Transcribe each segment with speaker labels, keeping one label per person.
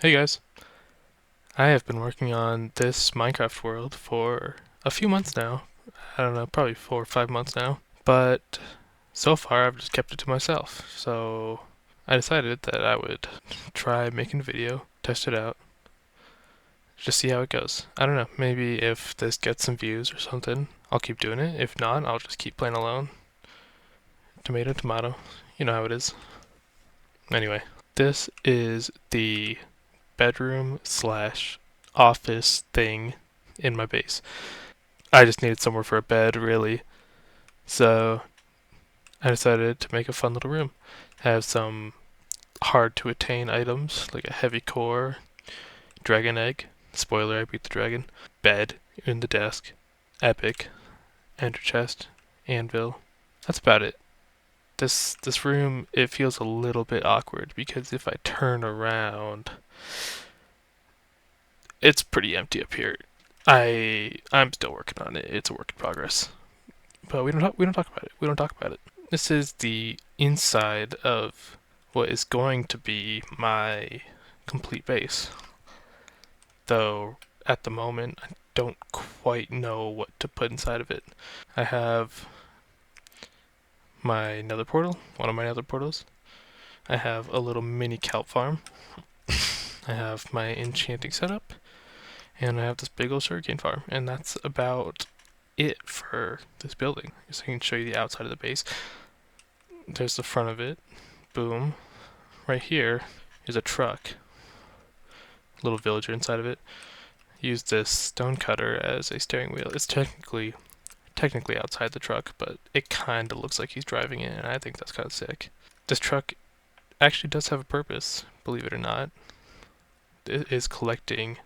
Speaker 1: Hey guys, I have been working on this Minecraft world for a few months now. I don't know, probably 4 or 5 months now. But so far I've just kept it to myself. So I decided that I would try making a video, test it out, just see how it goes. I don't know, maybe if this gets some views or something, I'll keep doing it. If not, I'll just keep playing alone. Tomato, tomato. You know how it is. Anyway, this is the bedroom slash office thing in my base. I just needed somewhere for a bed, really. So I decided to make a fun little room. Have some hard to attain items like a heavy core, dragon egg, spoiler, I beat the dragon, bed in the desk, epic, ender chest, anvil. That's about it. This room, it feels a little bit awkward because if I turn around, it's pretty empty up here. I'm still working on it. It's a work in progress. But we don't talk about it. We don't talk about it. This is the inside of what is going to be my complete base. Though at the moment I don't quite know what to put inside of it. I have my nether portal, one of my nether portals. I have a little mini kelp farm. I have my enchanting setup, and I have this big old sugarcane farm, and that's about it for this building. So I can show you the outside of the base. There's the front of it. Boom. Right here is a truck. Little villager inside of it. Use this stone cutter as a steering wheel. It's technically outside the truck, but it kind of looks like he's driving it, and I think that's kind of sick. This truck actually does have a purpose, believe it or not. It is collecting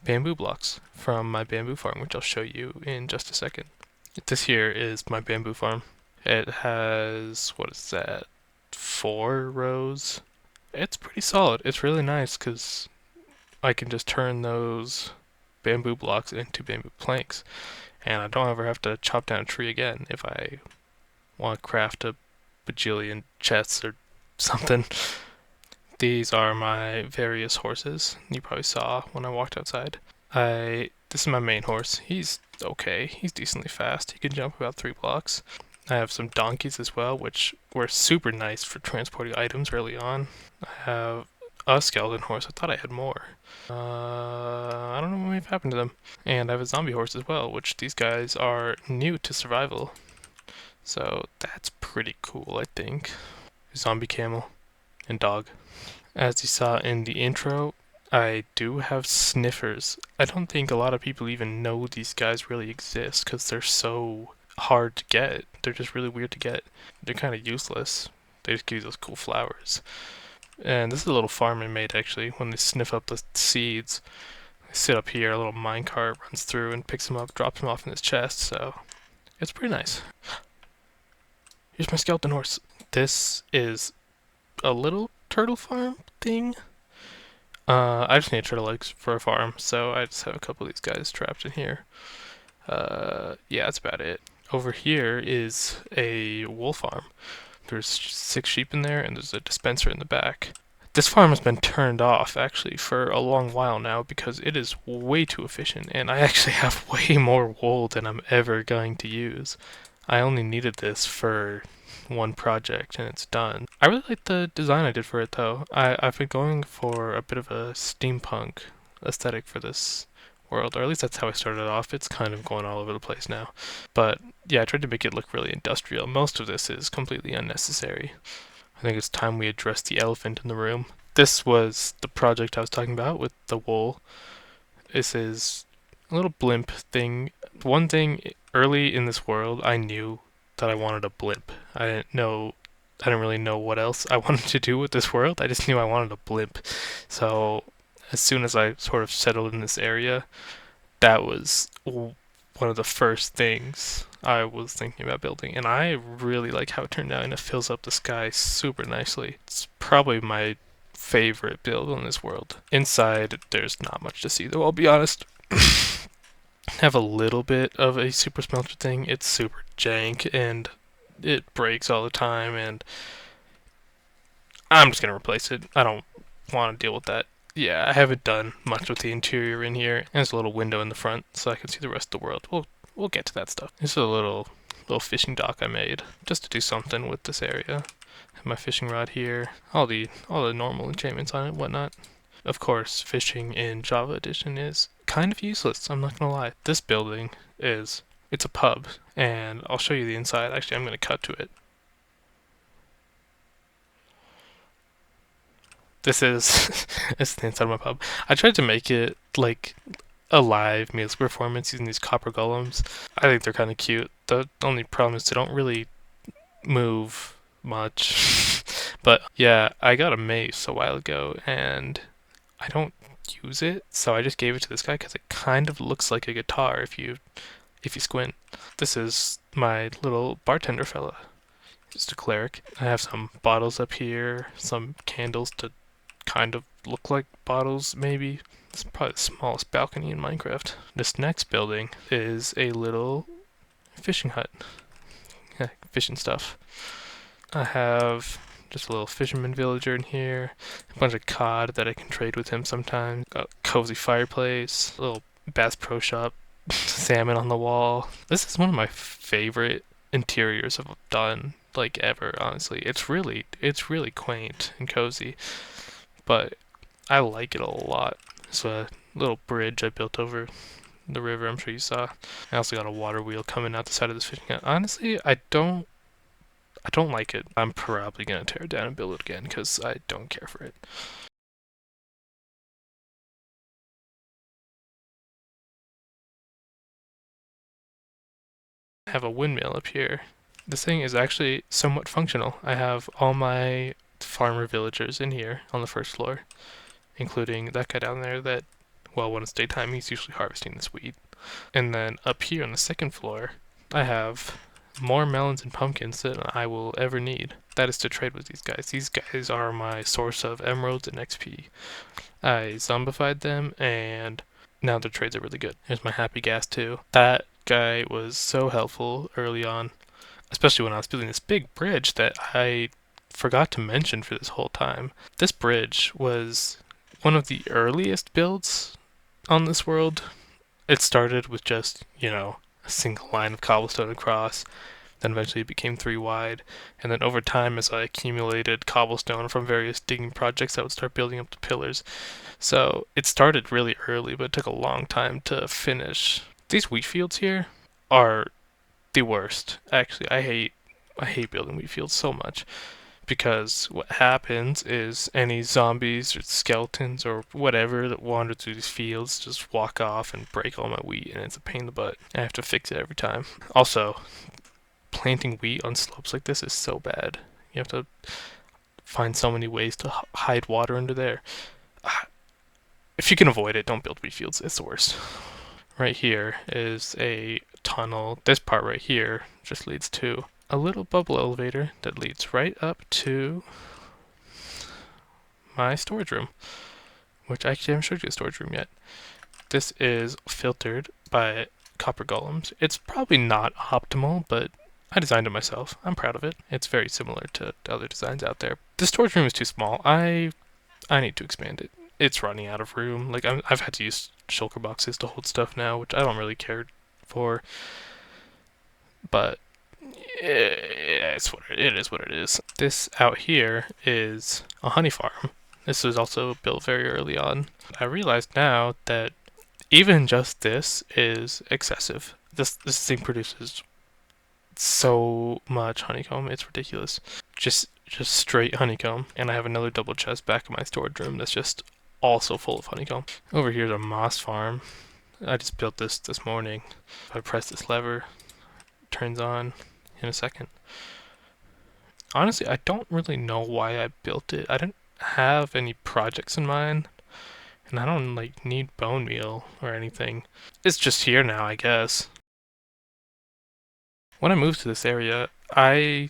Speaker 1: bamboo blocks from my bamboo farm, which I'll show you in just a second. This here is my bamboo farm. It has, what is that, 4 rows? It's pretty solid. It's really nice because I can just turn those bamboo blocks into bamboo planks, and I don't ever have to chop down a tree again if I want to craft a bajillion chests or something. These are my various horses. You probably saw when I walked outside. This is my main horse. He's okay. He's decently fast. He can jump about 3 blocks. I have some donkeys as well, which were super nice for transporting items early on. I have a skeleton horse. I thought I had more. I don't know what may have happened to them. And I have a zombie horse as well, which these guys are new to survival. So that's pretty cool, I think. Zombie camel and dog. As you saw in the intro, I do have sniffers. I don't think a lot of people even know these guys really exist because they're so hard to get. They're just really weird to get. They're kind of useless. They just give you those cool flowers. And this is a little farm I made actually. When they sniff up the seeds, they sit up here, a little minecart runs through and picks them up, drops them off in his chest, so it's pretty nice. Here's my skeleton horse. This is a little turtle farm thing. I just need turtle eggs for a farm, so I just have a couple of these guys trapped in here. Yeah, that's about it. Over here is a wool farm. There's 6 sheep in there, and there's a dispenser in the back. This farm has been turned off actually for a long while now because it is way too efficient, and I actually have way more wool than I'm ever going to use. I only needed this for one project and it's done. I really like the design I did for it though. I've been going for a bit of a steampunk aesthetic for this world, or at least that's how I started off. It's kind of going all over the place now. But yeah, I tried to make it look really industrial. Most of this is completely unnecessary. I think it's time we address the elephant in the room. This was the project I was talking about with the wool. This is a little blimp thing. One thing early in this world, I knew that I wanted a blimp. I didn't really know what else I wanted to do with this world. I just knew I wanted a blimp. So as soon as I sort of settled in this area, that was one of the first things I was thinking about building. And I really like how it turned out, and it fills up the sky super nicely. It's probably my favorite build in this world. Inside, there's not much to see, though, I'll be honest. Have a little bit of a super smelter thing. It's super jank and it breaks all the time, and I'm just gonna replace it. I don't want to deal with that. yeah, I haven't done much with the interior in here. And there's a little window in the front so I can see the rest of the world. We'll get to that stuff. This is a little fishing dock I made just to do something with this area. Have my fishing rod here, all the normal enchantments on it, whatnot. Of course, fishing in Java Edition is kind of useless. I'm not gonna lie. This building it's a pub, and I'll show you the inside. Actually, I'm gonna cut to it. This is this is the inside of my pub. I tried to make it like a live music performance using these copper golems. I think they're kind of cute. The only problem is they don't really move much. But yeah, I got a mace a while ago and I don't use it, so I just gave it to this guy because it kind of looks like a guitar if you squint. This is my little bartender fella, just a cleric. I have some bottles up here, some candles to kind of look like bottles, maybe. It's probably the smallest balcony in Minecraft. This next building is a little fishing hut. Yeah, fishing stuff. I have just a little fisherman villager in here, a bunch of cod that I can trade with him sometimes, a cozy fireplace, a little Bass Pro Shop, salmon on the wall. This is one of my favorite interiors I've done like ever, honestly. It's really quaint and cozy, but I like it a lot. It's a little bridge I built over the river, I'm sure you saw. I also got a water wheel coming out the side of this fishing hut. Honestly, I don't like it. I'm probably gonna tear it down and build it again because I don't care for it. I have a windmill up here. This thing is actually somewhat functional. I have all my farmer villagers in here on the first floor, including that guy down there that, well, when it's daytime, he's usually harvesting this weed. And then up here on the second floor, I have more melons and pumpkins than I will ever need. That is to trade with these guys. These guys are my source of emeralds and XP. I zombified them, and now their trades are really good. Here's my happy gas too. That guy was so helpful early on, especially when I was building this big bridge that I forgot to mention for this whole time. This bridge was one of the earliest builds on this world. It started with just, a single line of cobblestone across, then eventually it became 3 wide, and then over time, as I accumulated cobblestone from various digging projects, I would start building up the pillars. So it started really early, but it took a long time to finish. These wheat fields here are the worst. Actually, I hate building wheat fields so much because what happens is any zombies or skeletons or whatever that wander through these fields just walk off and break all my wheat, and it's a pain in the butt. I have to fix it every time. Also, planting wheat on slopes like this is so bad. You have to find so many ways to hide water under there. If you can avoid it, don't build wheat fields. It's the worst. Right here is a tunnel. This part right here just leads to a little bubble elevator that leads right up to my storage room, which actually I haven't showed you the storage room yet. This is filtered by copper golems. It's probably not optimal, but I designed it myself. I'm proud of it. It's very similar to other designs out there. The storage room is too small. I need to expand it. It's running out of room. Like I've had to use shulker boxes to hold stuff now, which I don't really care for. But it is what it is. This out here is a honey farm. This was also built very early on. I realize now that even just this is excessive. This thing produces so much honeycomb, it's ridiculous. Just straight honeycomb. And I have another double chest back in my storage room that's just also full of honeycomb. Over here's a moss farm. I just built this morning. If I press this lever, it turns on in a second. Honestly, I don't really know why I built it. I didn't have any projects in mind, and I don't need bone meal or anything. It's just here now, I guess. When I moved to this area, I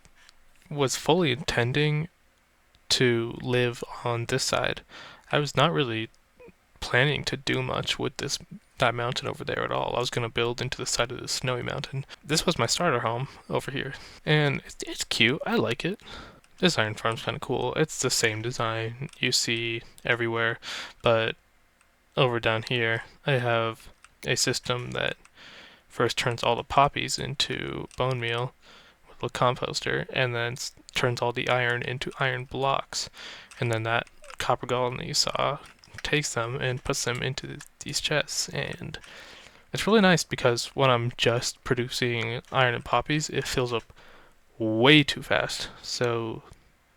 Speaker 1: was fully intending to live on this side. I was not really planning to do much with that mountain over there at all. I was gonna build into the side of the snowy mountain. This was my starter home over here, and it's cute. I like it. This iron farm's kind of cool. It's the same design you see everywhere, but over down here I have a system that first turns all the poppies into bone meal with a composter, and then turns all the iron into iron blocks, and then that copper golem that you saw takes them and puts them into these chests. And it's really nice because when I'm just producing iron and poppies, it fills up way too fast. So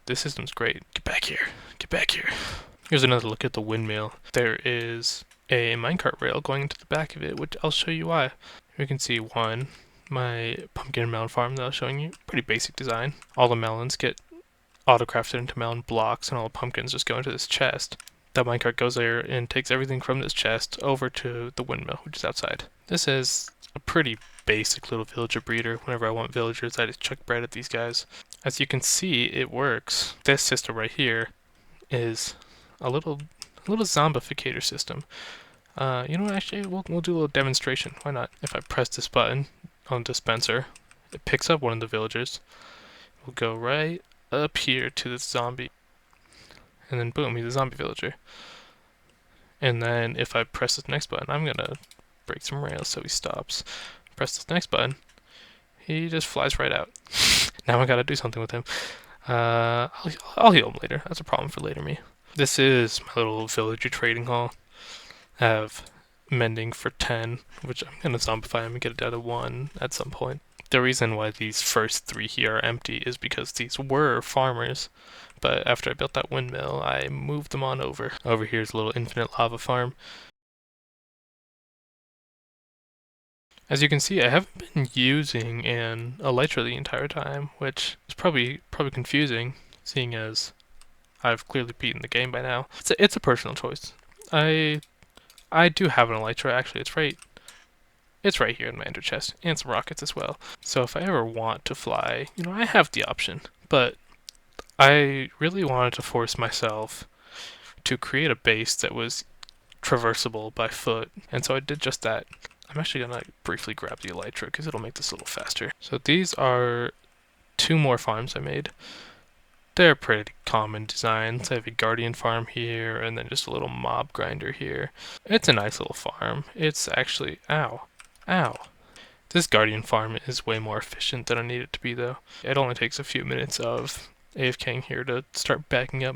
Speaker 1: this system's great. Get back here. Get back here. Here's another look at the windmill. There is a minecart rail going into the back of it, which I'll show you why. You can see one, my pumpkin and melon farm that I was showing you. Pretty basic design. All the melons get auto-crafted into melon blocks, and all the pumpkins just go into this chest. That minecart goes there and takes everything from this chest over to the windmill, which is outside. This is a pretty basic little villager breeder. Whenever I want villagers, I just chuck bread at these guys. As you can see, it works. This system right here is a little zombificator system. You know what, actually, we'll do a little demonstration. Why not? If I press this button on dispenser, it picks up one of the villagers. We'll go right up here to this zombie, and then boom, he's a zombie villager. And then if I press this next button, I'm gonna break some rails so he stops. Press this next button, he just flies right out. Now I gotta do something with him. I'll heal him later. That's a problem for later me. This is my little villager trading hall. I have mending for 10, which I'm gonna zombify him and get it down to 1 at some point. The reason why these first 3 here are empty is because these were farmers, but after I built that windmill, I moved them on over. Over here's a little infinite lava farm. As you can see, I haven't been using an elytra the entire time, which is probably confusing, seeing as I've clearly beaten the game by now. It's a personal choice. I do have an elytra, actually. It's right here in my ender chest, and some rockets as well. So if I ever want to fly, you know, I have the option. But I really wanted to force myself to create a base that was traversable by foot, and so I did just that. I'm actually gonna briefly grab the elytra because it'll make this a little faster. So these are 2 more farms I made. They're pretty common designs. I have a guardian farm here, and then just a little mob grinder here. It's a nice little farm. It's actually, ow. This guardian farm is way more efficient than I need it to be, though. It only takes a few minutes of AFKing here to start backing up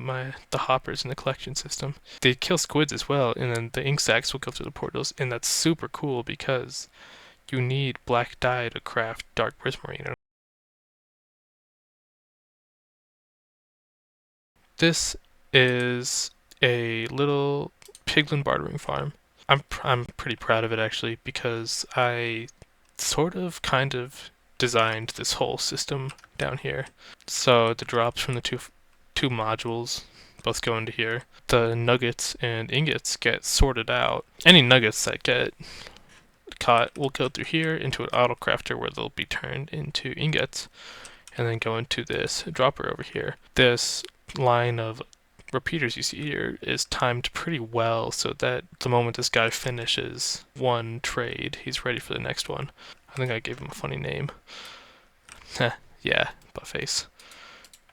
Speaker 1: the hoppers in the collection system. They kill squids as well, and then the ink sacs will go through the portals, and that's super cool because you need black dye to craft dark prismarine. This is a little piglin bartering farm. I'm pretty proud of it actually because I kind of designed this whole system down here. So the drops from the two modules both go into here. The nuggets and ingots get sorted out. Any nuggets that get caught will go through here into an auto crafter where they'll be turned into ingots and then go into this dropper over here. This line of repeaters you see here is timed pretty well so that the moment this guy finishes one trade, he's ready for the next one. I think I gave him a funny name. Yeah, buttface.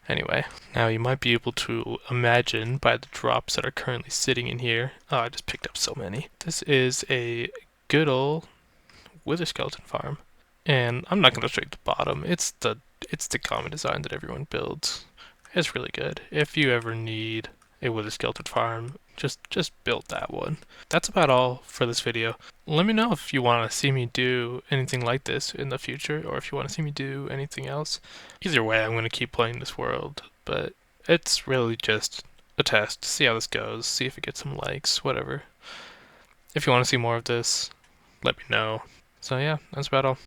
Speaker 1: Anyway, now you might be able to imagine by the drops that are currently sitting in here. Oh, I just picked up so many. This is a good old wither skeleton farm. And I'm not going to show you the bottom. It's the common design that everyone builds. It's really good. If you ever need a wither skeleton farm, just build that one. That's about all for this video. Let me know if you want to see me do anything like this in the future, or if you want to see me do anything else. Either way, I'm going to keep playing this world, but it's really just a test to see how this goes, see if it gets some likes, whatever. If you want to see more of this, let me know. So yeah, that's about all.